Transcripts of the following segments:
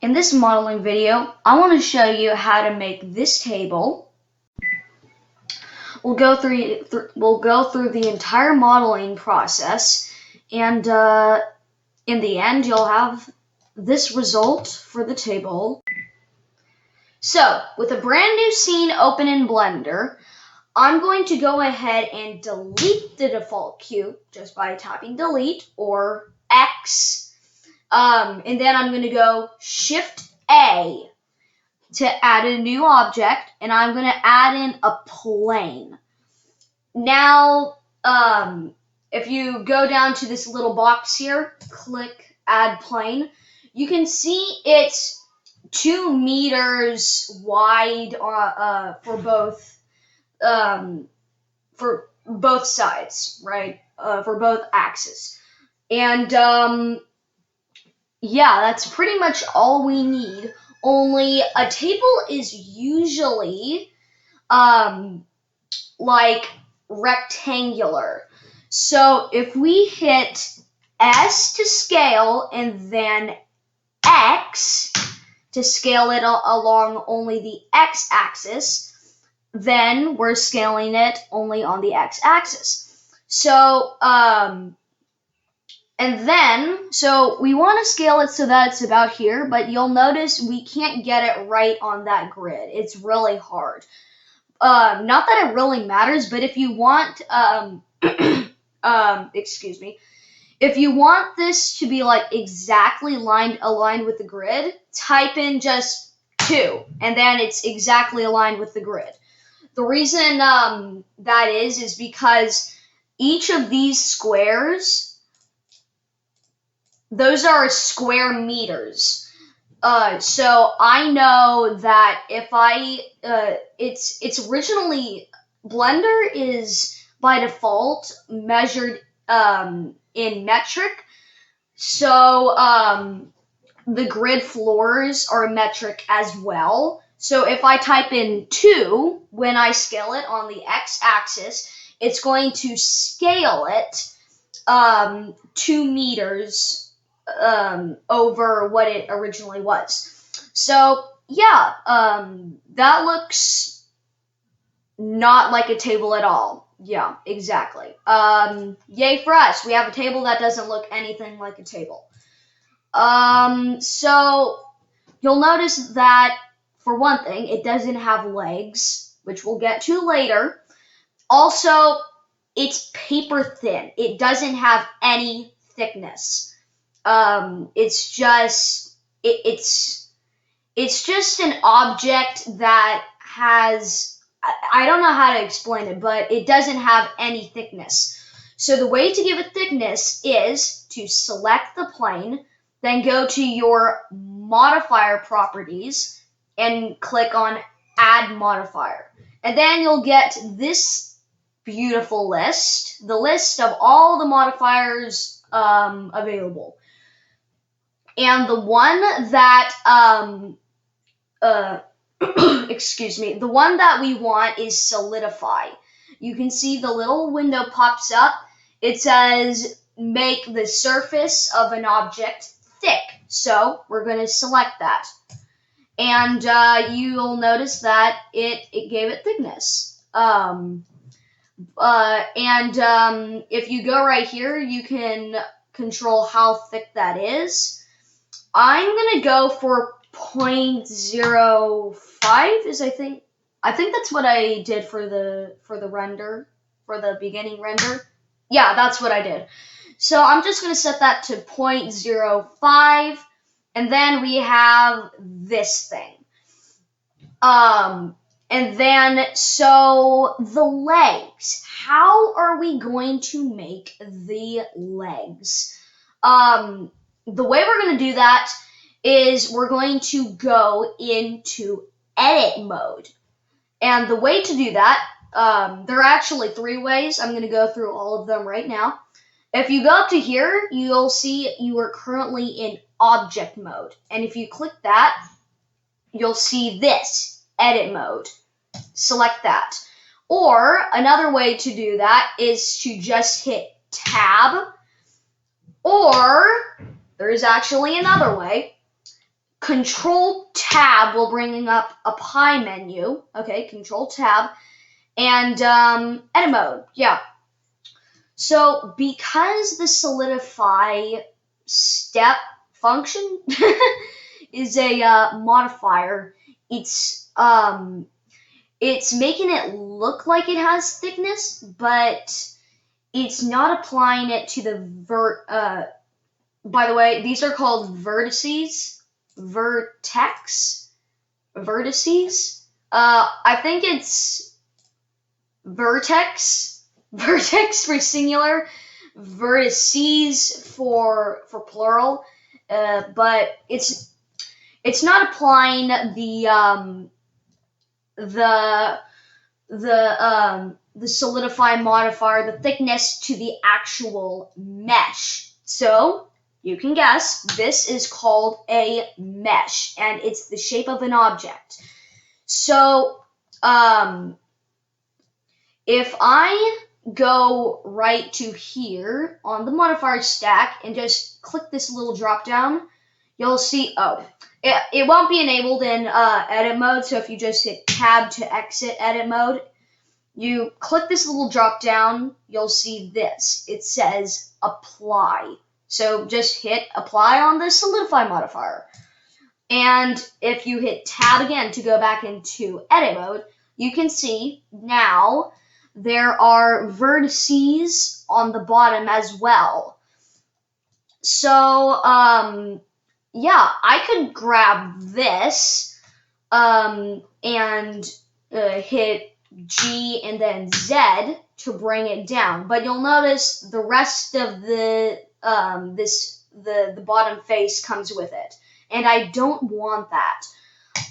In this modeling video, I want to show you how to make this table. We'll go through the entire modeling process, and in the end, you'll have this result for the table. So, with a brand new scene open in Blender, I'm going to go ahead and delete the default cube just by tapping delete or X. And then I'm going to go Shift A to add a new object, and I'm going to add in a plane. Now, if you go down to this little box here, click Add Plane, you can see it's 2 meters wide for both sides, right? For both axes. And yeah, that's pretty much all we need. Only a table is usually like rectangular. So if we hit S to scale and then X to scale it along only the X-axis, then we're scaling it only on the X-axis. So so we want to scale it so that it's about here, but you'll notice we can't get it right on that grid. It's really hard. Not that it really matters, but if you want, excuse me, if you want this to be like exactly aligned with the grid, type in just 2, and then it's exactly aligned with the grid. The reason that is because each of these squares, those are square meters. So I know that if it's originally, Blender is by default measured in metric. So the grid floors are metric as well. So if I type in 2, when I scale it on the X-axis, it's going to scale it 2 meters over what it originally was. So yeah, that looks not like a table at all. Yeah, exactly. Yay for us. We have a table that doesn't look anything like a table. So you'll notice that, for one thing, it doesn't have legs, which we'll get to later. Also, it's paper thin. It doesn't have any thickness. It's just an object that has, I don't know how to explain it, but it doesn't have any thickness. So the way to give it thickness is to select the plane, then go to your modifier properties and click on Add Modifier. And then you'll get this beautiful list, the list of all the modifiers available. And the one that, excuse me, the one that we want is Solidify. You can see the little window pops up. It says, make the surface of an object thick. So we're going to select that. And you'll notice that it gave it thickness. If you go right here, you can control how thick that is. I'm gonna go for 0.05 is I think that's what I did for the render, for the beginning render. Yeah, that's what I did. So I'm just gonna set that to 0.05, and then we have this thing. And then, so the legs, how are we going to make the legs? The way we're going to do that is we're going to go into edit mode. And the way to do that, there are actually 3 ways. I'm going to go through all of them right now. If you go up to here, you'll see you are currently in object mode. And if you click that, you'll see this, edit mode. Select that. Or another way to do that is to just hit tab, or there's actually another way, Control Tab will bring up a pie menu. Okay, Control Tab. And edit mode, yeah. So because the solidify step function is a modifier, it's making it look like it has thickness, but it's not applying it to the by the way, these are called vertices. Vertices. I think it's vertex for singular, vertices for plural, but it's not applying the solidify modifier, the thickness, to the actual mesh. So you can guess, this is called a mesh, and it's the shape of an object. So if I go right to here on the modifier stack and just click this little drop down, you'll see, it won't be enabled in edit mode, so if you just hit tab to exit edit mode, you click this little drop down, you'll see this. It says apply. So just hit apply on the solidify modifier. And if you hit tab again to go back into edit mode, you can see now there are vertices on the bottom as well. So, yeah, I could grab this and hit G and then Z to bring it down. But you'll notice the rest of the the bottom face comes with it. And I don't want that.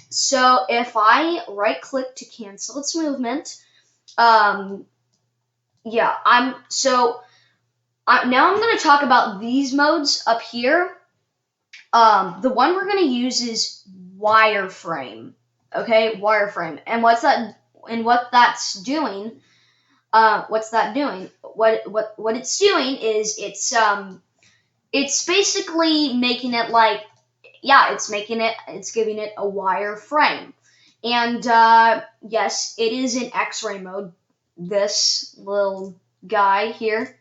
So if I right click to cancel its movement, now I'm going to talk about these modes up here. The one we're going to use is wireframe. Okay, wireframe. And what that's doing? What's that doing? What it's doing is it's basically making it like, it's giving it a wireframe. And yes, it is in X-ray mode. This little guy here,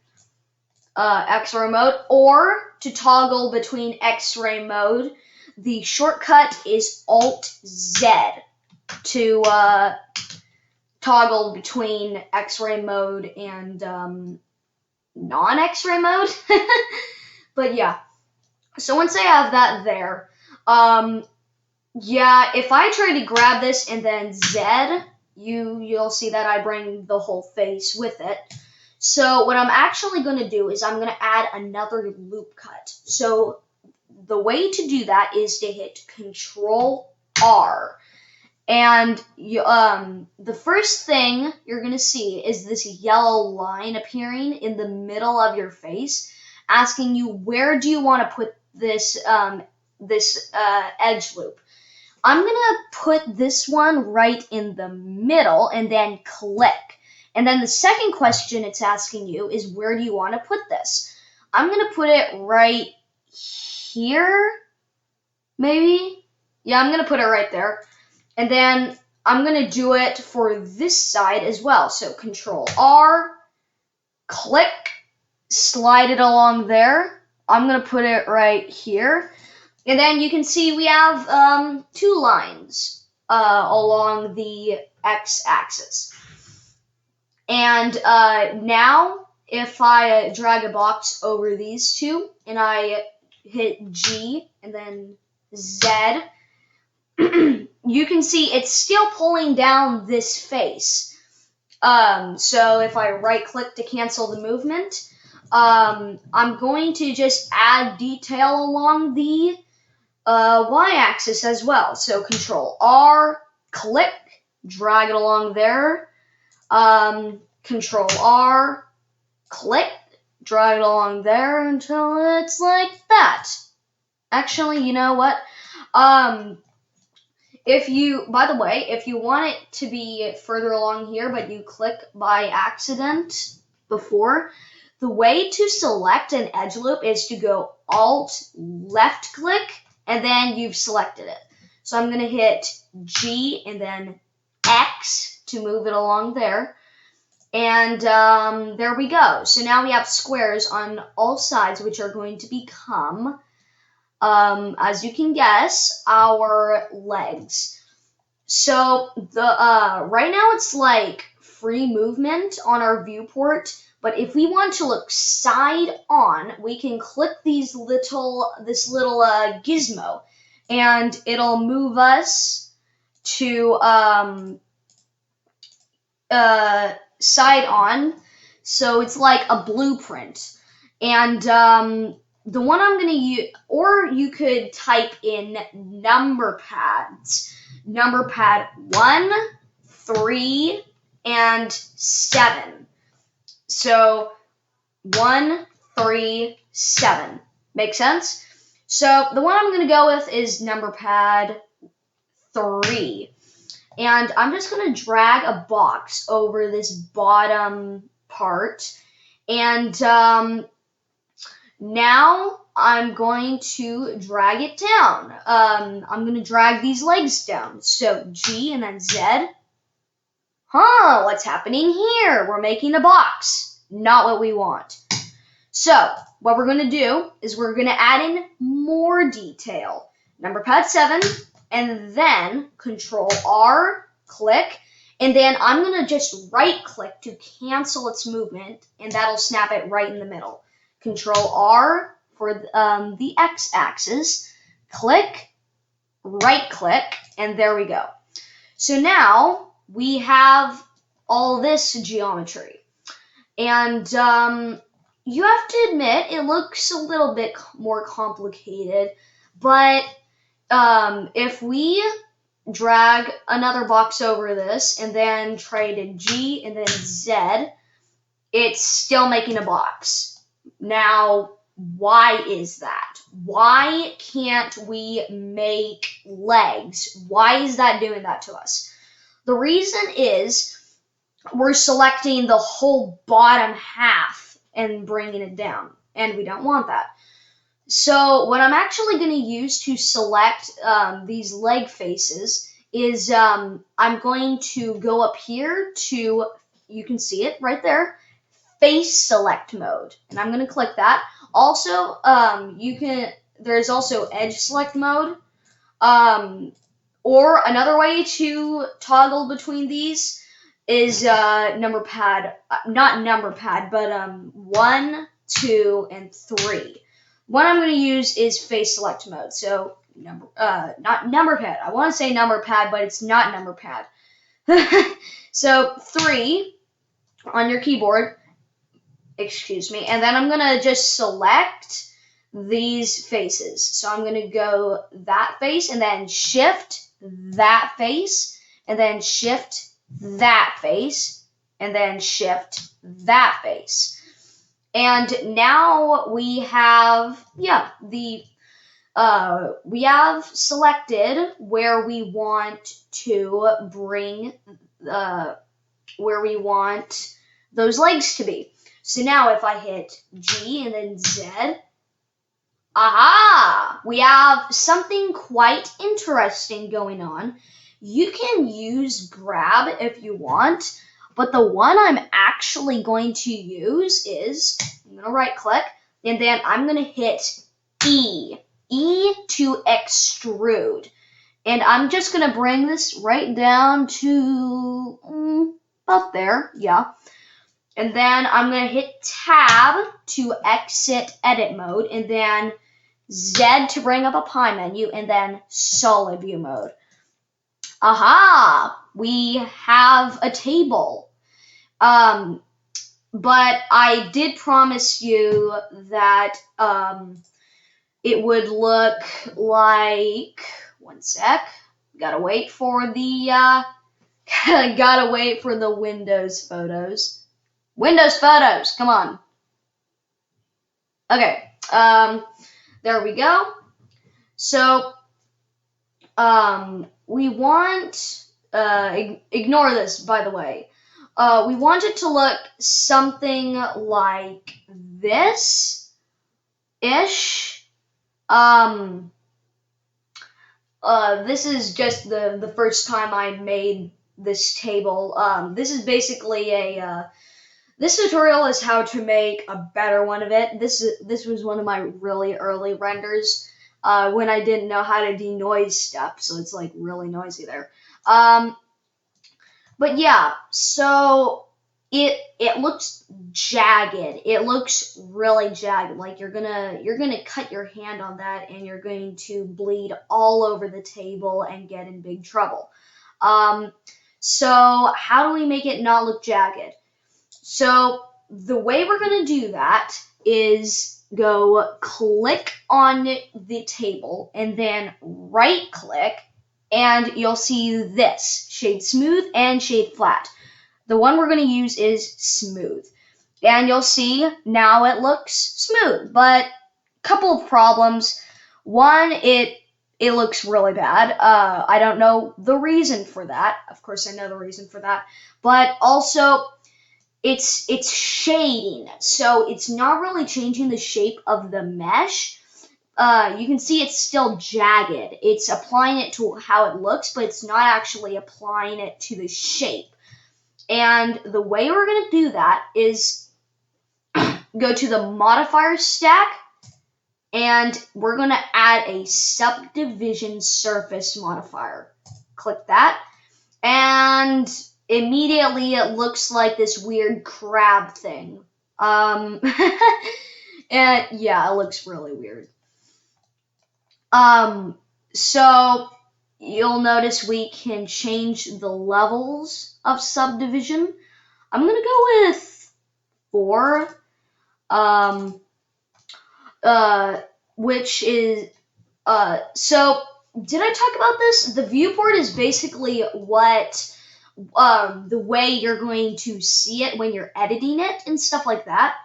X-ray mode. Or to toggle between X-ray mode, the shortcut is Alt-Z to toggle between X-ray mode and non-X-ray mode. But yeah, so once I have that there, if I try to grab this and then Z, you'll see that I bring the whole face with it. So what I'm actually going to do is I'm going to add another loop cut. So the way to do that is to hit Control R. And the first thing you're going to see is this yellow line appearing in the middle of your face, asking you, where do you want to put this edge loop? I'm going to put this one right in the middle and then click. And then the second question it's asking you is, where do you want to put this? I'm going to put it right here, maybe? Yeah, I'm going to put it right there. And then I'm going to do it for this side as well. So Control R, click, slide it along there. I'm going to put it right here. And then you can see we have 2 lines along the x-axis. And now if I drag a box over these 2 and I hit G and then Z, you can see it's still pulling down this face. So if I right click to cancel the movement, I'm going to just add detail along the y-axis as well. So Control R, click, drag it along there. Control R, click, drag it along there until it's like that. Actually, you know what? By the way, if you want it to be further along here, but you click by accident before, the way to select an edge loop is to go Alt left click and then you've selected it. So I'm going to hit G and then X to move it along there. And there we go. So now we have squares on all sides, which are going to become, as you can guess, our legs. So the right now it's like free movement on our viewport, but if we want to look side on, we can click this little gizmo, and it'll move us to side on. So it's like a blueprint. And the one I'm going to use, or you could type in number pads. Number pad 1, 3, and 7. So 1, 3, 7. Make sense? So the one I'm going to go with is number pad 3. And I'm just going to drag a box over this bottom part. And now I'm going to drag it down. I'm going to drag these legs down. So G and then Z. What's happening here? We're making a box. Not what we want. So what we're going to do is we're going to add in more detail. Number pad 7. And then Control R, click, and then I'm going to just right click to cancel its movement, and that'll snap it right in the middle. Control R for the X axis, click, right click, and there we go. So now we have all this geometry. And you have to admit it looks a little bit more complicated, but if we drag another box over this and then try to G and then Z, it's still making a box. Now, why is that? Why can't we make legs? Why is that doing that to us? The reason is we're selecting the whole bottom half and bringing it down, and we don't want that. So what I'm actually going to use to select these leg faces is I'm going to go up here to, you can see it right there, face select mode. And I'm going to click that. Also, there's also edge select mode. Or another way to toggle between these is not number pad, but 1, 2, and 3. What I'm going to use is face select mode. So not number pad. I want to say number pad, but it's not number pad. So 3 on your keyboard. Excuse me. And then I'm going to just select these faces. So I'm going to go that face and then shift that face and then shift that face and then shift that face. And now we have, we have selected where we want to bring, where we want those legs to be. So now if I hit G and then Z, aha! We have something quite interesting going on. You can use grab if you want, but the one I'm actually going to use is, I'm going to right click, and then I'm going to hit E. E to extrude. And I'm just going to bring this right down to about there, yeah. And then I'm going to hit Tab to exit edit mode, and then Z to bring up a pie menu, and then solid view mode. Aha! We have a table. But I did promise you that it would look like, one sec, gotta wait for the Windows photos. Windows photos, come on. Okay, there we go. So, we want, ignore this, by the way. We want it to look something like this-ish. this is just the first time I made this table. This is basically this tutorial is how to make a better one of it. This was one of my really early renders when I didn't know how to denoise stuff, so it's like really noisy there. But yeah, so it looks jagged. It looks really jagged. Like you're gonna cut your hand on that and you're going to bleed all over the table and get in big trouble. So how do we make it not look jagged? So the way we're gonna do that is go click on the table and then right click and you'll see this, shade smooth and shade flat. The one we're going to use is smooth. And you'll see now it looks smooth, but a couple of problems. One, it looks really bad. I don't know the reason for that. Of course, I know the reason for that. But also, it's shading, so it's not really changing the shape of the mesh. You can see it's still jagged. It's applying it to how it looks, but it's not actually applying it to the shape. And the way we're going to do that is go to the modifier stack, and we're going to add a subdivision surface modifier. Click that, and immediately it looks like this weird crab thing. And yeah, it looks really weird. So you'll notice we can change the levels of subdivision. I'm gonna go with 4, which is, so did I talk about this? The viewport is basically what, the way you're going to see it when you're editing it and stuff like that.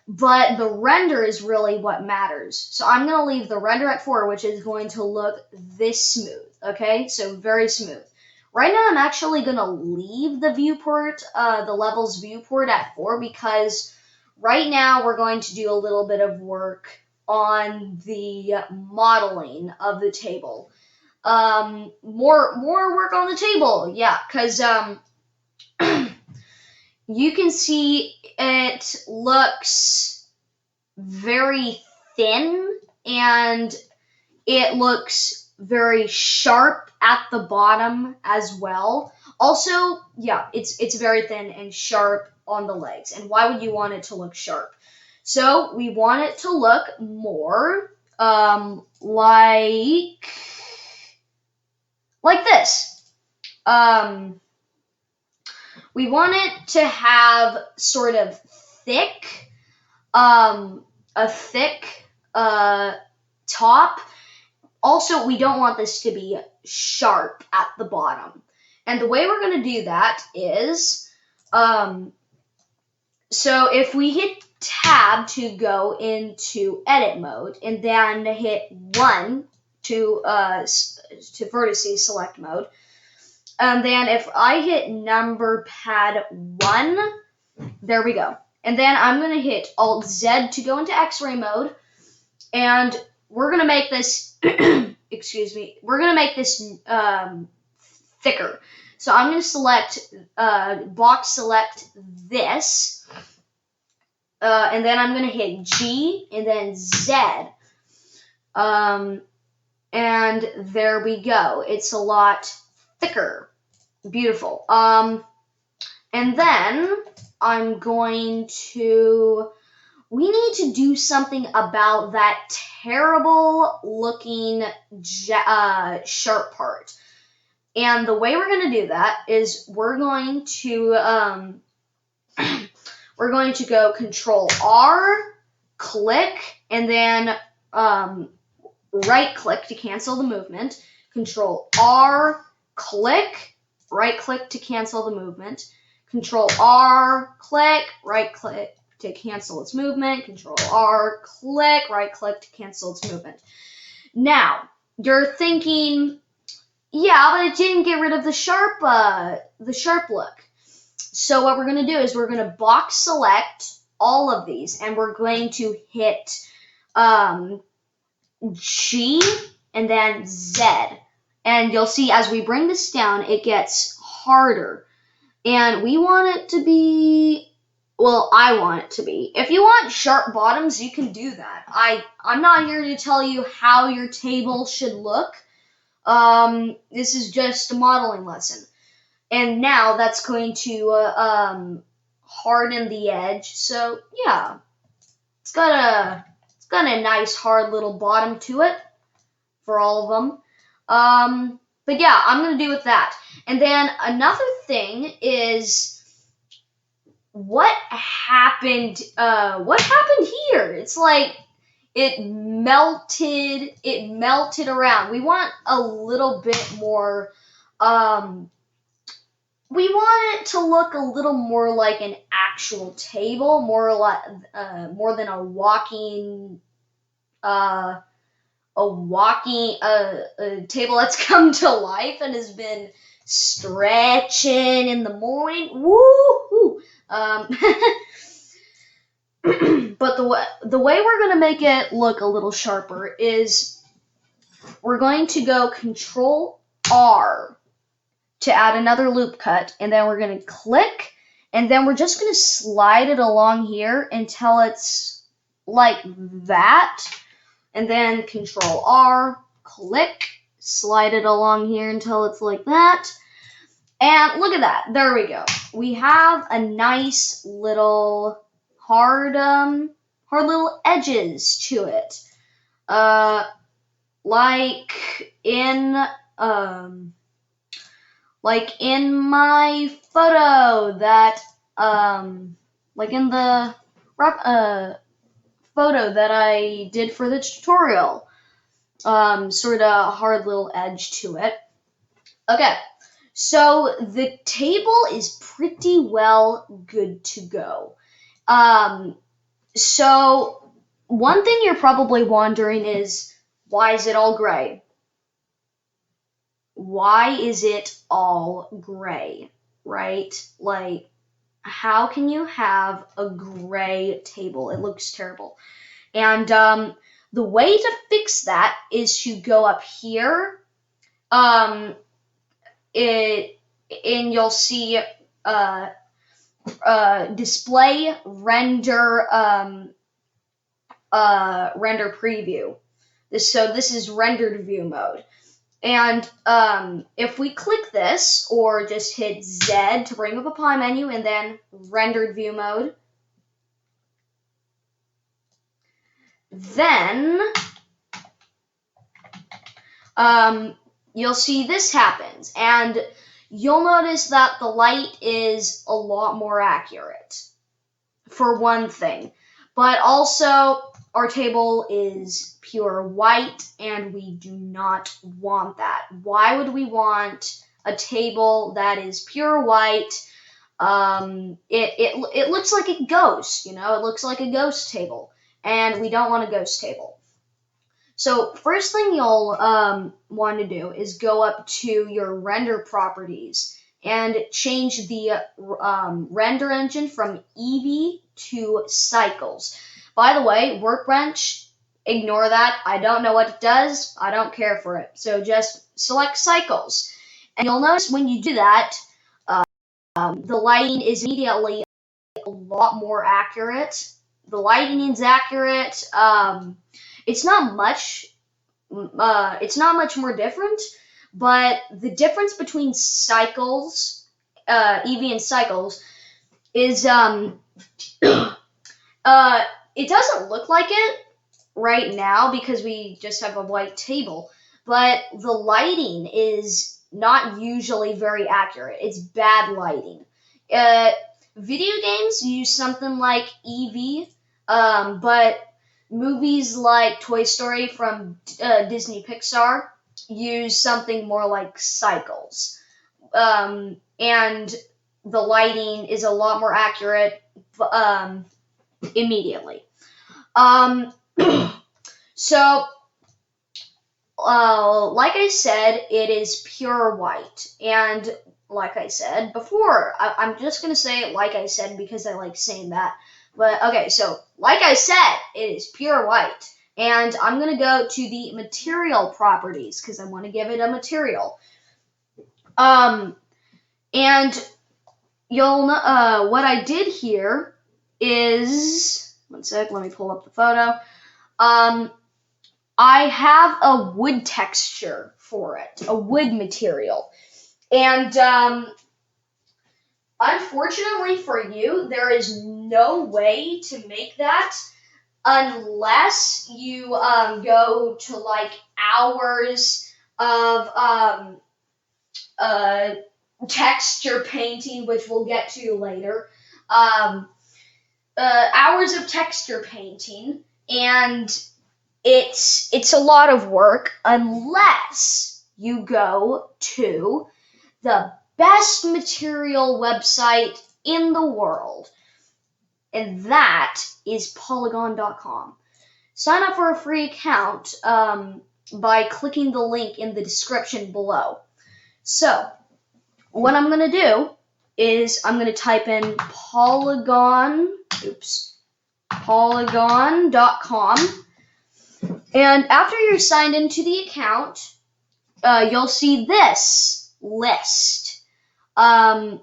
But the render is really what matters. So I'm going to leave the render at 4, which is going to look this smooth, okay? So very smooth. Right now I'm actually going to leave the viewport, the levels viewport at 4, because right now we're going to do a little bit of work on the modeling of the table. More work on the table, yeah, because you can see it looks very thin and it looks very sharp at the bottom as well. Also, yeah, it's very thin and sharp on the legs. And why would you want it to look sharp? So we want it to look more like this. We want it to have sort of thick, a thick top. Also, we don't want this to be sharp at the bottom. And the way we're going to do that is, so if we hit tab to go into edit mode and then hit 1 to vertices select mode, and then if I hit number pad 1, there we go. And then I'm going to hit Alt Z to go into X-ray mode. And we're going to make this, excuse me, we're going to make this thicker. So I'm going to select, box select this. And then I'm going to hit G and then Z. And there we go. It's a lot thicker. Beautiful. And then I'm going to, we need to do something about that terrible looking sharp part. And the way we're going to do that is we're going to go Control R, click, and then right click to cancel the movement. Control R, click, right click to cancel the movement. Control R, click, right click to cancel its movement. Control R, click, right click to cancel its movement. Now, you're thinking, yeah, but it didn't get rid of the sharp look. So what we're going to do is we're going to box select all of these, and we're going to hit G and then Z. And you'll see as we bring this down, it gets harder. And we want it to be, well, I want it to be. If you want sharp bottoms, you can do that. I'm not here to tell you how your table should look. This is just a modeling lesson. And now that's going to harden the edge. So yeah, it's got a nice hard little bottom to it for all of them. But yeah, I'm gonna do with that. And then another thing is what happened here? It's like it melted around. We want a little bit more we want it to look a little more like an actual table, more than a walking a table that's come to life and has been stretching in the morning. Woo-hoo! But the way we're going to make it look a little sharper is we're going to go Control R to add another loop cut, and then we're going to click, and then we're just going to slide it along here until it's like that, and then Control R, click, slide it along here until it's like that, and look at that, there we go. We have a nice little hard little edges to it, like in my photo that, like in the photo that I did for the tutorial. Sort of hard little edge to it. Okay, so the table is pretty well good to go. So one thing you're probably wondering is, why is it all gray? Why is it all gray, right? Like, how can you have a gray table? It looks terrible. And the way to fix that is to go up here, and you'll see display render render preview. This is rendered view mode. And if we click this, or just hit Z to bring up a pie menu, and then rendered view mode, then you'll see this happens, and you'll notice that the light is a lot more accurate, for one thing. But also, our table is pure white, and we do not want that. Why would we want a table that is pure white? It looks like a ghost, you know? It looks like a ghost table, and we don't want a ghost table. So first thing you'll want to do is go up to your render properties and change the render engine from Eevee to Cycles. By the way, Workbench, ignore that. I don't know what it does. I don't care for it. So just select Cycles. And you'll notice when you do that, the lighting is immediately a lot more accurate. The lighting is accurate. It's not much more different, but the difference between Cycles, Eevee and Cycles, is it doesn't look like it right now because we just have a white table, but the lighting is not usually very accurate. It's bad lighting. Video games use something like Eevee, but movies like Toy Story from Disney Pixar use something more like Cycles. And the lighting is a lot more accurate immediately. So, like I said, it is pure white. And like I said before, I'm just going to say it like I said because I like saying that. But okay, so like I said, it is pure white. and I'm going to go to the material properties because I want to give it a material. And you'll know, what I did here is, one sec, let me pull up the photo. I have a wood texture for it, a wood material. And unfortunately for you, there is no way to make that unless you go to like hours of texture painting, which we'll get to later. Hours of texture painting, and it's a lot of work unless you go to the best material website in the world, and that is Polygon.com. Sign up for a free account by clicking the link in the description below. So, what I'm going to do is I'm going to type in Polygon.com, and after you're signed into the account, you'll see this list, and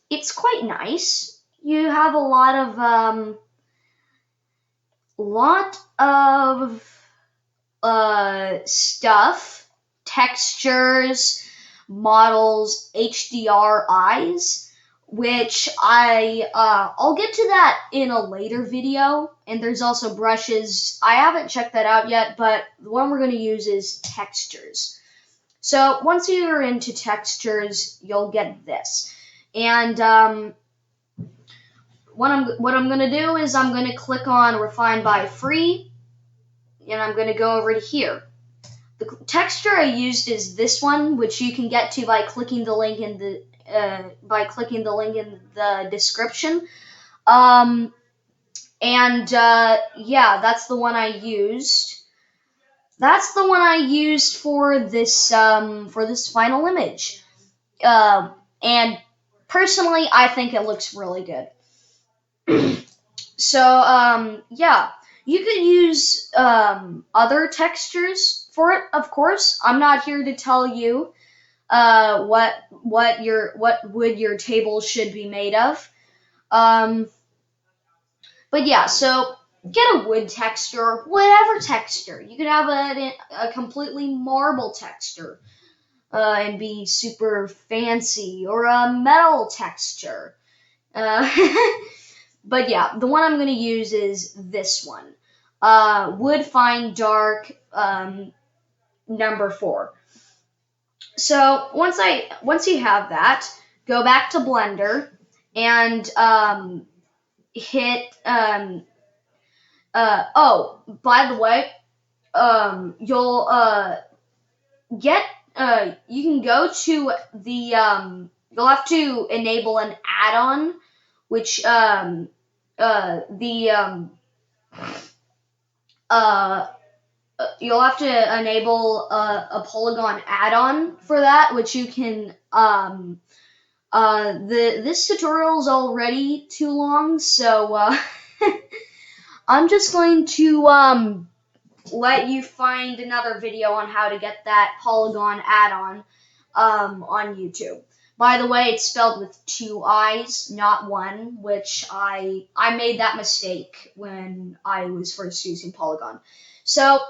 it's quite nice. You have a lot of stuff, textures, models, HDRIs, which I'll get to that in a later video. And there's also brushes. I haven't checked that out yet, but the one we're going to use is textures. So once you're into textures, you'll get this. And what I'm going to do is I'm going to click on Refine by Free, and I'm going to go over to here. The texture I used is this one, which you can get to by clicking the link in the description. Yeah, that's the one I used. That's the one I used for this final image. And personally, I think it looks really good. So yeah, you could use other textures for it, of course. I'm not here to tell you what wood your table should be made of. But yeah, so get a wood texture, whatever texture. You could have a completely marble texture and be super fancy, or a metal texture. But yeah, the one I'm going to use is this one. Wood Fine Dark number 4. So once you have that, go back to Blender and hit oh, by the way, you'll you can go to the you'll have to enable an add-on, which you'll have to enable a polygon add-on for that, which you can this tutorial is already too long, so I'm just going to let you find another video on how to get that polygon add-on on YouTube. By the way, it's spelled with 2 I's, not 1, which I made that mistake when I was first using Polygon. So,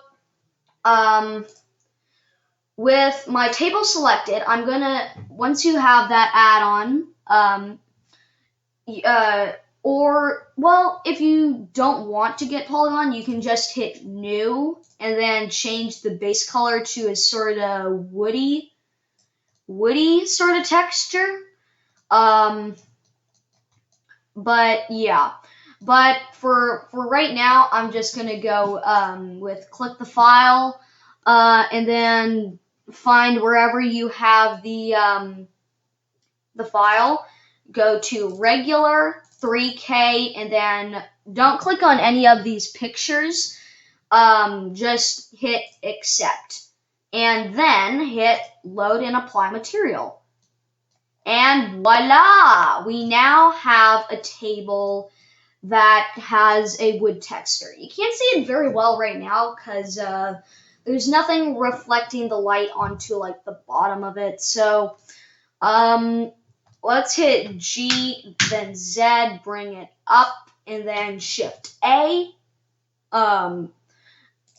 with my table selected, I'm gonna, once you have that add-on, or, well, if you don't want to get Polygon, you can just hit New and then change the base color to a sort of woody sort of texture. But yeah. But for right now, I'm just gonna go with click the file, and then find wherever you have the file. Go to regular 3K, and then don't click on any of these pictures. Just hit accept, and then hit load and apply material. And voila! We now have a table that has a wood texture. You can't see it very well right now because there's nothing reflecting the light onto like the bottom of it. So let's hit G, then Z, bring it up, and then Shift A,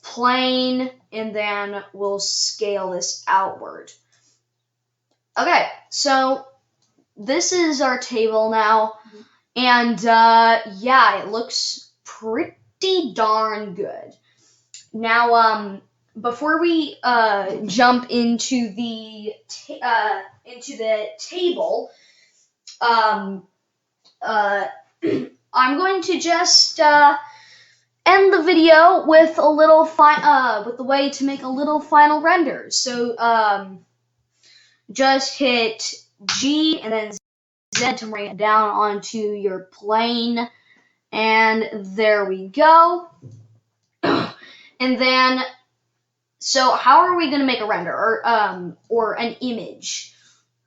plane, and then we'll scale this outward. Okay, so this is our table now, and yeah, it looks pretty darn good. Now, before we jump into the table, I'm going to just end the video with a little with the way to make a little final render. So just hit G and then Z to bring it down onto your plane, and there we go. And then, so how are we going to make a render or an image?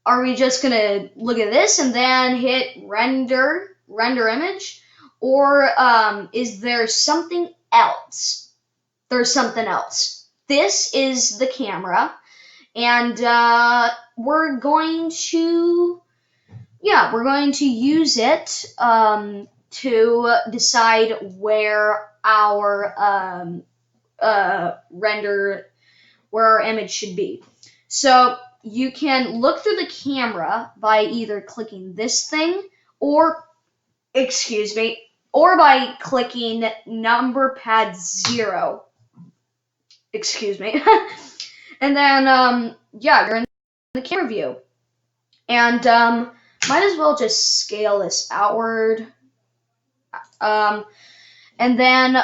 Are we just going to look at this and then hit render image? Or is there something else? There's something else. This is the camera, and we're going to use it to decide where our where our image should be. So you can look through the camera by either clicking this thing or by clicking number pad 0. And then yeah, you're in the camera view. And might as well just scale this outward. And then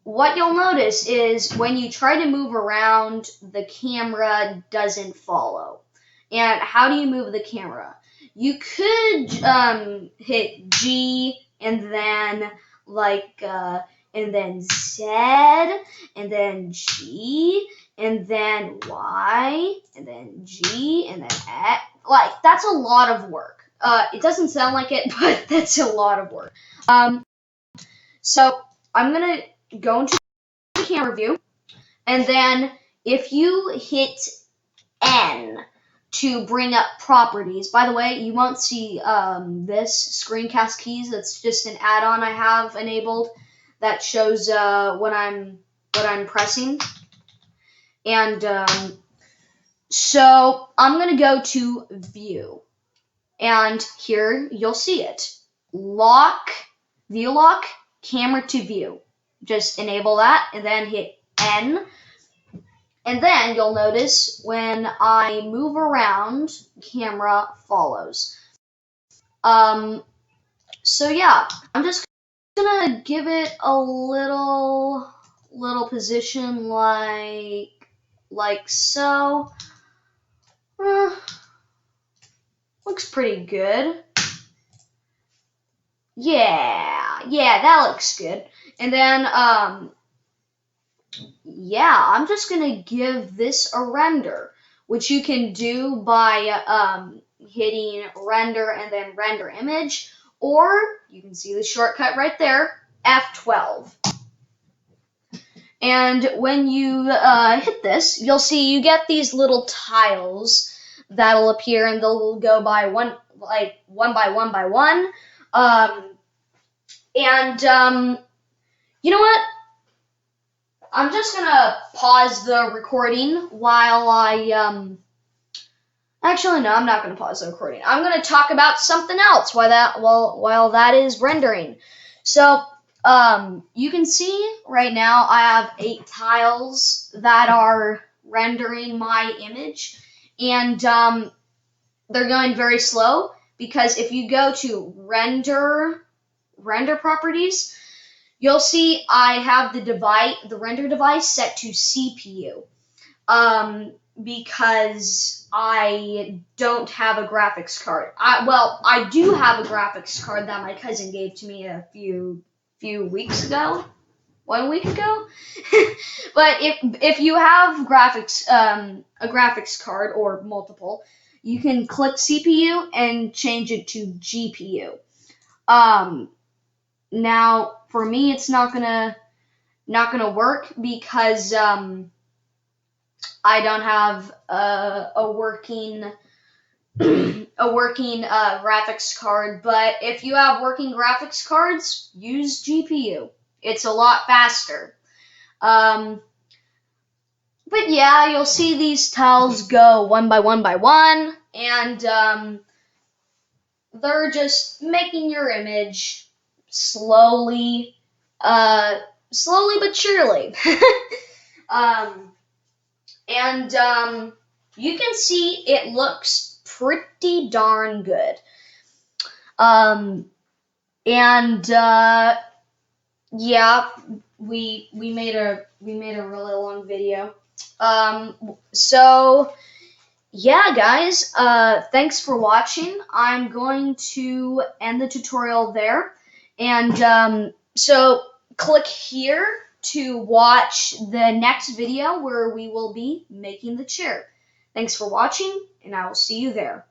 what you'll notice is when you try to move around, the camera doesn't follow. And how do you move the camera? You could hit G and then and then Z and then G and then Y and then G and then X. Like, that's a lot of work. It doesn't sound like it, but that's a lot of work. So I'm gonna go into the camera view, and then if you hit N to bring up properties. By the way, you won't see this screencast keys. That's just an add-on I have enabled that shows what I'm pressing. And so I'm gonna go to View, and here you'll see it. View lock, camera to view. Just enable that, and then hit N. And then you'll notice when I move around, camera follows. So yeah, I'm just gonna give it a little position like so. Looks pretty good. Yeah, that looks good. And then yeah, I'm just gonna give this a render, which you can do by hitting render and then render image, or you can see the shortcut right there, F12. And when you hit this, you'll see you get these little tiles that'll appear, and they'll go by one by one. You know what? I'm just gonna pause the recording while I actually no, I'm not gonna pause the recording. I'm gonna talk about something else while that is rendering. So you can see right now I have 8 tiles that are rendering my image, and they're going very slow because if you go to render properties, you'll see I have the render device set to CPU because I don't have a graphics card. I do have a graphics card that my cousin gave to me a few weeks ago. 1 week ago. But if you have a graphics card or multiple, you can click CPU and change it to GPU. Now, for me, it's not gonna work because I don't have a working graphics card. But if you have working graphics cards, use GPU. It's a lot faster. But yeah, you'll see these tiles go one by one by one, and they're just making your image slowly, slowly but surely. And you can see it looks pretty darn good. And yeah, we made a really long video. So yeah, guys, thanks for watching. I'm going to end the tutorial there. And so click here to watch the next video where we will be making the chair. Thanks for watching, and I will see you there.